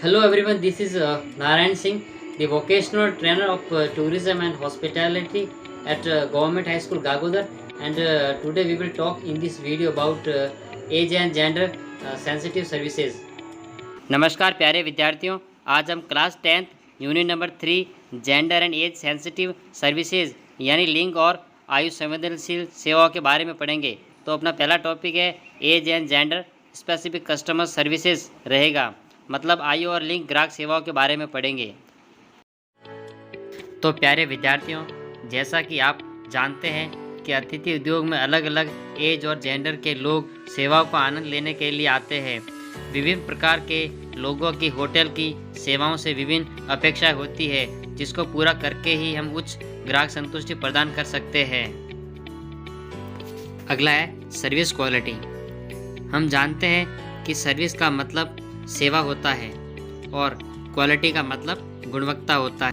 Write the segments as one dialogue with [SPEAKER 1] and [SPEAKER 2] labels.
[SPEAKER 1] Hello everyone, this is Narayan Singh, the vocational trainer of tourism and hospitality at Government High School Gagodar, and today we will talk in this video about age and gender sensitive services. नमस्कार प्यारे विद्यार्थियों, आज हम class 10th unit number 3 gender and age sensitive services यानी लिंग और आयु संवेदनशील सेवाओं के बारे में पढ़ेंगे। तो अपना पहला टॉपिक है age and gender specific customer services रहेगा, मतलब आयु और लिंग ग्राहक सेवाओं के बारे में पढ़ेंगे। तो प्यारे विद्यार्थियों, जैसा कि आप जानते हैं कि अतिथि उद्योग में अलग अलग एज और जेंडर के लोग सेवाओं का आनंद लेने के लिए आते हैं। विभिन्न प्रकार के लोगों की होटल की सेवाओं से विभिन्न अपेक्षाएं होती है, जिसको पूरा करके ही हम उच्च ग्राहक संतुष्टि प्रदान कर सकते हैं। अगला है सर्विस क्वालिटी। हम जानते हैं कि सर्विस का मतलब सेवा होता है और क्वालिटी का मतलब गुणवत्ता होता है।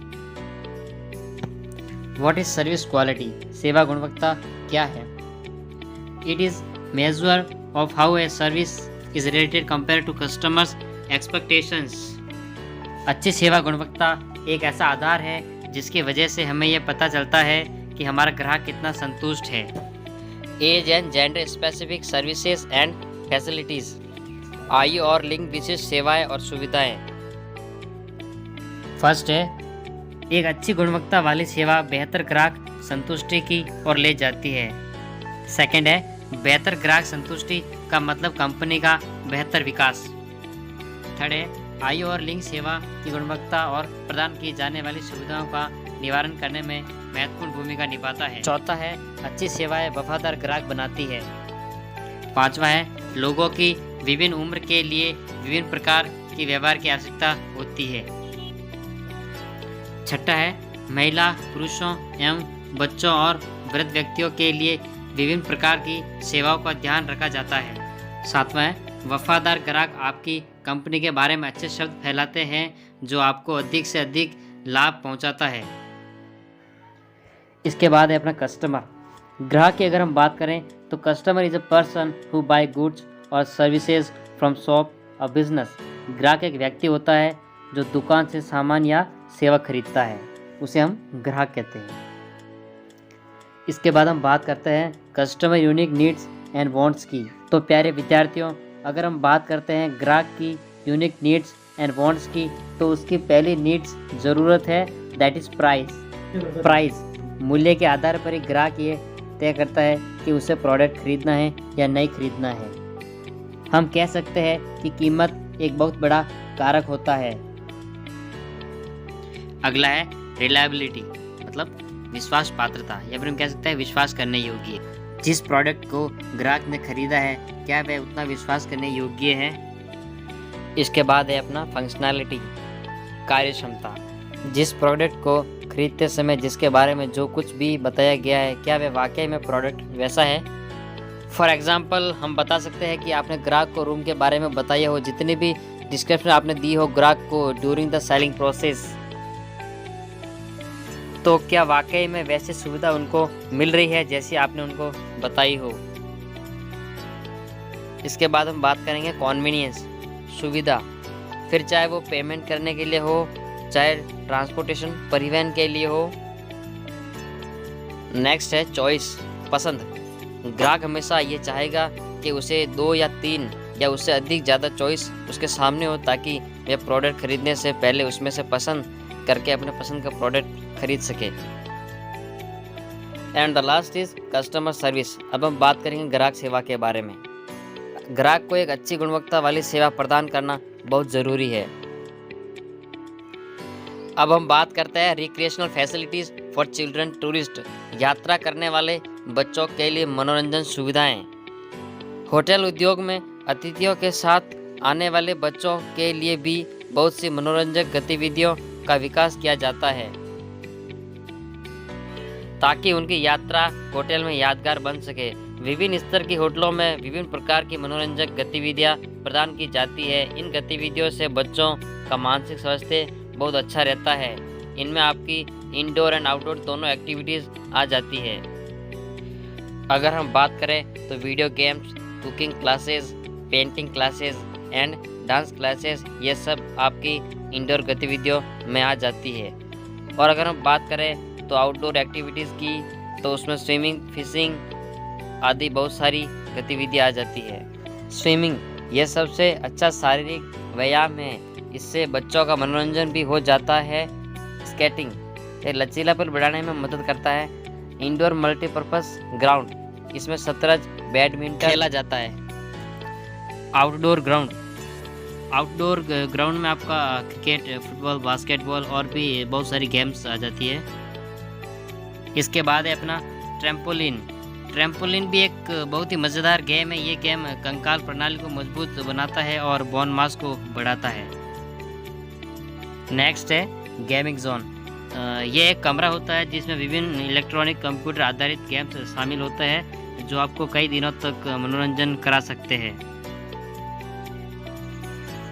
[SPEAKER 1] What is service quality? सेवा गुणवत्ता क्या है? It is measure of how a service is rated compare to customers expectations. अच्छी सेवा गुणवत्ता एक ऐसा आधार है जिसकी वजह से हमें यह पता चलता है कि हमारा ग्राहक कितना संतुष्ट है। Age and gender specific services and facilities, आयु और लिंग विशिष्ट सेवाएं और सुविधाएं। फर्स्ट है, एक अच्छी गुणवत्ता वाली सेवा बेहतर ग्राहक संतुष्टि की ओर ले जाती है। सेकंड है, बेहतर ग्राहक संतुष्टि का मतलब कंपनी का बेहतर विकास। थर्ड है, आयु और लिंग सेवा की गुणवत्ता और प्रदान की जाने वाली सुविधाओं का निवारण करने में महत्वपूर्ण भूमिका निभाता है। चौथा है, अच्छी सेवाएं वफादार ग्राहक बनाती है। पांचवा है, लोगों की विभिन्न उम्र के लिए विभिन्न प्रकार की व्यवहार की आवश्यकता होती है। छठा है, महिला, पुरुषों एवं बच्चों और वृद्ध व्यक्तियों के लिए विभिन्न प्रकार की सेवाओं का ध्यान रखा जाता है। सातवां है, वफादार ग्राहक आपकी कंपनी के बारे में अच्छे शब्द फैलाते हैं जो आपको अधिक से अधिक लाभ पहुंचाता है। इसके बाद है अपना कस्टमर। ग्राहक की अगर हम बात करें तो customer is a person who buy goods और सर्विसेज फ्रॉम शॉप और बिजनेस। ग्राहक एक व्यक्ति होता है जो दुकान से सामान या सेवा खरीदता है, उसे हम ग्राहक कहते हैं। इसके बाद हम बात करते हैं customer unique needs and wants की। तो प्यारे विद्यार्थियों, अगर हम बात करते हैं ग्राहक की यूनिक नीड्स एंड वांट्स की, तो उसकी पहली नीड्स ज़रूरत है, दैट इज़ प्राइस। मूल्य के आधार पर ही ग्राहक ये तय करता है कि उसे प्रोडक्ट खरीदना है या नहीं खरीदना है। हम कह सकते हैं कि कीमत एक बहुत बड़ा कारक होता है। अगला है रिलायबिलिटी, मतलब विश्वास पात्रता, या फिर हम कह सकते हैं विश्वास करने योग्य। जिस प्रोडक्ट को ग्राहक ने खरीदा है, क्या वह उतना विश्वास करने योग्य है? इसके बाद है अपना फंक्शनैलिटी, कार्यक्षमता। जिस प्रोडक्ट को खरीदते समय जिसके बारे में जो कुछ भी बताया गया है, क्या वह वाकई में प्रोडक्ट वैसा है? फॉर एग्जाम्पल हम बता सकते हैं कि आपने ग्राहक को रूम के बारे में बताया हो, जितनी भी डिस्क्रिप्शन आपने दी हो ग्राहक को ड्यूरिंग द सेलिंग प्रोसेस, तो क्या वाकई में वैसी सुविधा उनको मिल रही है जैसी आपने उनको बताई हो। इसके बाद हम बात करेंगे कॉन्वीनियंस, सुविधा। फिर चाहे वो पेमेंट करने के लिए हो, चाहे ट्रांसपोर्टेशन परिवहन के लिए हो। नेक्स्ट है चॉइस, पसंद। ग्राहक हमेशा ये चाहेगा कि उसे 2 या 3 या उससे अधिक ज़्यादा चॉइस उसके सामने हो, ताकि वह प्रोडक्ट खरीदने से पहले उसमें से पसंद करके अपने पसंद का प्रोडक्ट खरीद सके। And the last is customer service. अब हम बात करेंगे ग्राहक सेवा के बारे में। ग्राहक को एक अच्छी गुणवत्ता वाली सेवा प्रदान करना बहुत ज़रूरी है। अब हम बात करते हैं recreational facilities for children tourist, यात्रा करने वाले बच्चों के लिए मनोरंजन सुविधाएं। होटल उद्योग में अतिथियों के साथ आने वाले बच्चों के लिए भी बहुत सी मनोरंजक गतिविधियों का विकास किया जाता है, ताकि उनकी यात्रा होटल में यादगार बन सके। विभिन्न स्तर की होटलों में विभिन्न प्रकार की मनोरंजक गतिविधियां प्रदान की जाती है। इन गतिविधियों से बच्चों का मानसिक स्वास्थ्य बहुत अच्छा रहता है। इनमें आपकी इंडोर एंड आउटडोर दोनों एक्टिविटीज़ आ जाती है। अगर हम बात करें तो video games, cooking classes, painting classes and dance classes, ये सब आपकी इंडोर गतिविधियों में आ जाती है। और अगर हम बात करें तो आउटडोर एक्टिविटीज़ की, तो उसमें स्विमिंग, फिशिंग आदि बहुत सारी गतिविधियाँ आ जाती है। स्विमिंग यह सबसे अच्छा शारीरिक व्यायाम है, इससे बच्चों का मनोरंजन भी हो जाता है। स्केटिंग ये लचीलापन बढ़ाने में मदद करता है। इंडोर मल्टीपर्पज़ ग्राउंड, इसमें शतरंज, बैडमिंटन खेला जाता है। आउटडोर ग्राउंड में आपका क्रिकेट, फुटबॉल, बास्केटबॉल और भी बहुत सारी गेम्स आ जाती है। इसके बाद है अपना ट्रैम्पोलिन भी एक बहुत ही मज़ेदार गेम है। ये गेम कंकाल प्रणाली को मजबूत बनाता है और बोन मास को बढ़ाता है। नेक्स्ट है गेमिंग जोन। ये एक कमरा होता है जिसमें विभिन्न इलेक्ट्रॉनिक कंप्यूटर आधारित गेम्स शामिल होते हैं, जो आपको कई दिनों तक मनोरंजन करा सकते हैं।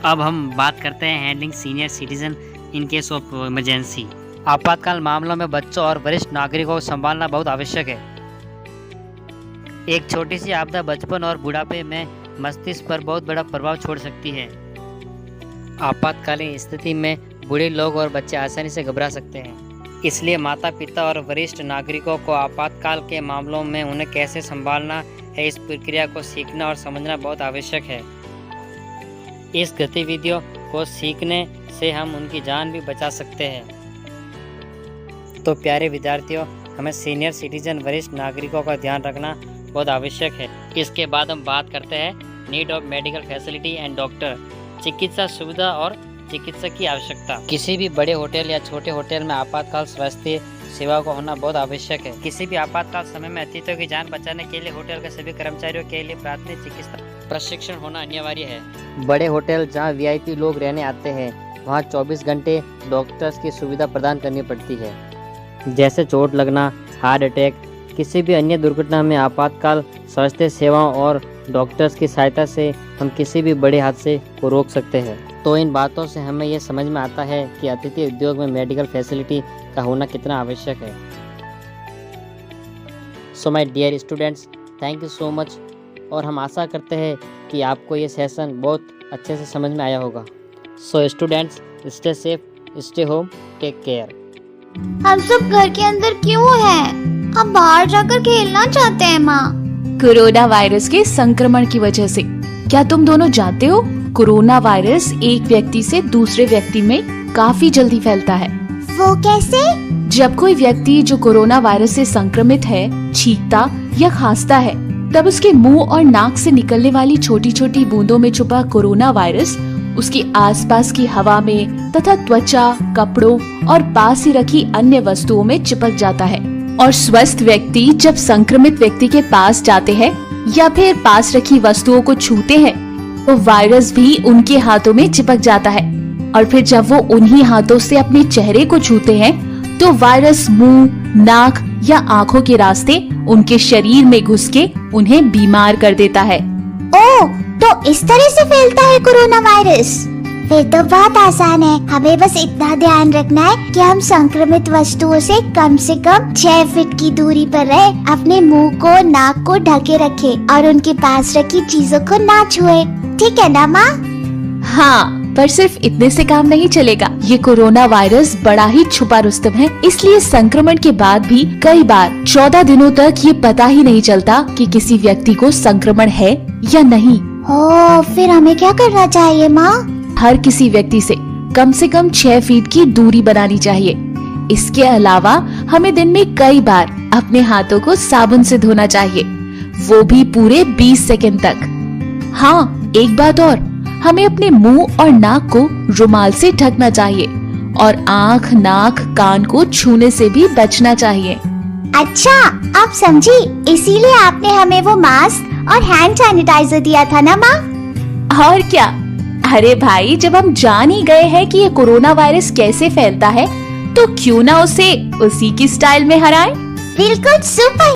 [SPEAKER 1] अब हम बात करते हैं handling senior citizen in case of emergency. आपातकाल मामलों में बच्चों और वरिष्ठ नागरिकों को संभालना बहुत आवश्यक है। एक छोटी सी आपदा बचपन और बुढ़ापे में मस्तिष्क पर बहुत बड़ा प्रभाव छोड़ सकती है। आपातकालीन स्थिति में बूढ़े लोग और बच्चे आसानी से घबरा सकते हैं, इसलिए माता पिता और वरिष्ठ नागरिकों को आपातकाल के मामलों में उन्हें कैसे संभालना है, इस प्रक्रिया को सीखना और समझना बहुत आवश्यक है। इस गतिविधियों को सीखने से हम उनकी जान भी बचा सकते हैं। तो प्यारे विद्यार्थियों, हमें सीनियर सिटीजन, वरिष्ठ नागरिकों का ध्यान रखना बहुत आवश्यक है। इसके बाद हम बात करते हैं need of medical facility and doctor, चिकित्सा सुविधा और चिकित्सक की आवश्यकता। किसी भी बड़े होटल या छोटे होटल में आपातकाल स्वास्थ्य सेवा को होना बहुत आवश्यक है। किसी भी आपातकाल समय में अतिथियों की जान बचाने के लिए होटल के सभी कर्मचारियों के लिए प्राथमिक चिकित्सा प्रशिक्षण होना अनिवार्य है। बड़े होटल जहां वीआईपी लोग रहने आते हैं, वहां 24 घंटे डॉक्टर्स की सुविधा प्रदान करनी पड़ती है। जैसे चोट लगना, हार्ट अटैक, किसी भी अन्य दुर्घटना में आपातकाल स्वास्थ्य सेवाओं और डॉक्टर्स की सहायता से हम किसी भी बड़े हादसे को रोक सकते हैं। तो इन बातों से हमें यह समझ में आता है कि आतिथ्य उद्योग में मेडिकल फैसिलिटी का होना कितना आवश्यक है। So my dear students, thank you so much. और हम आशा करते हैं कि आपको ये सेशन बहुत अच्छे से समझ में आया होगा। So students, stay safe, stay home, take care.
[SPEAKER 2] हम सब घर के अंदर क्यों हैं? हम बाहर जाकर खेलना चाहते हैं माँ।
[SPEAKER 3] कोरोना वायरस के संक्रमण की वजह से। क्या तुम दोनों जानते हो, कोरोना वायरस एक व्यक्ति से दूसरे व्यक्ति में काफी जल्दी फैलता है।
[SPEAKER 2] वो कैसे?
[SPEAKER 3] जब कोई व्यक्ति जो कोरोना वायरस से संक्रमित है छींकता या खांसता है, तब उसके मुंह और नाक से निकलने वाली छोटी छोटी बूंदों में छुपा कोरोना वायरस उसके आसपास की हवा में तथा त्वचा, कपड़ों और पास ही रखी अन्य वस्तुओं में चिपक जाता है। और स्वस्थ व्यक्ति जब संक्रमित व्यक्ति के पास जाते हैं या फिर पास रखी वस्तुओं को छूते हैं, तो वायरस भी उनके हाथों में चिपक जाता है। और फिर जब वो उन्हीं हाथों से अपने चेहरे को छूते हैं, तो वायरस मुंह, नाक या आँखों के रास्ते उनके शरीर में घुस के उन्हें बीमार कर देता है।
[SPEAKER 2] ओह, तो इस तरह से फैलता है कोरोना वायरस। फिर तो बहुत आसान है। हमें बस इतना ध्यान रखना है कि हम संक्रमित वस्तुओं से कम 6 फीट की दूरी पर रहे, अपने मुंह को, नाक को ढके रखें और उनके पास रखी चीजों को ना छुए। ठीक है ना माँ?
[SPEAKER 3] हाँ, पर सिर्फ इतने से काम नहीं चलेगा। ये कोरोना वायरस बड़ा ही छुपा रुस्तम है, इसलिए संक्रमण के बाद भी कई बार 14 दिनों तक ये पता ही नहीं चलता कि किसी व्यक्ति को संक्रमण है या नहीं।
[SPEAKER 2] ओह, फिर हमें क्या करना चाहिए माँ?
[SPEAKER 3] हर किसी व्यक्ति से कम 6 फीट की दूरी बनानी चाहिए। इसके अलावा हमें दिन में कई बार अपने हाथों को साबुन से धोना चाहिए, वो भी पूरे 20 सेकंड तक। हाँ, एक बात और, हमें अपने मुंह और नाक को रुमाल से ढकना चाहिए और आँख, नाक, कान को छूने से भी बचना चाहिए।
[SPEAKER 2] अच्छा, आप समझी, इसीलिए आपने हमें वो मास्क और हैंड सैनिटाइजर दिया था ना माँ?
[SPEAKER 3] और क्या। अरे भाई, जब हम जान ही गए हैं कि ये कोरोना वायरस कैसे फैलता है, तो क्यों ना उसे उसी की स्टाइल में हराएं?
[SPEAKER 2] बिल्कुल सुपर।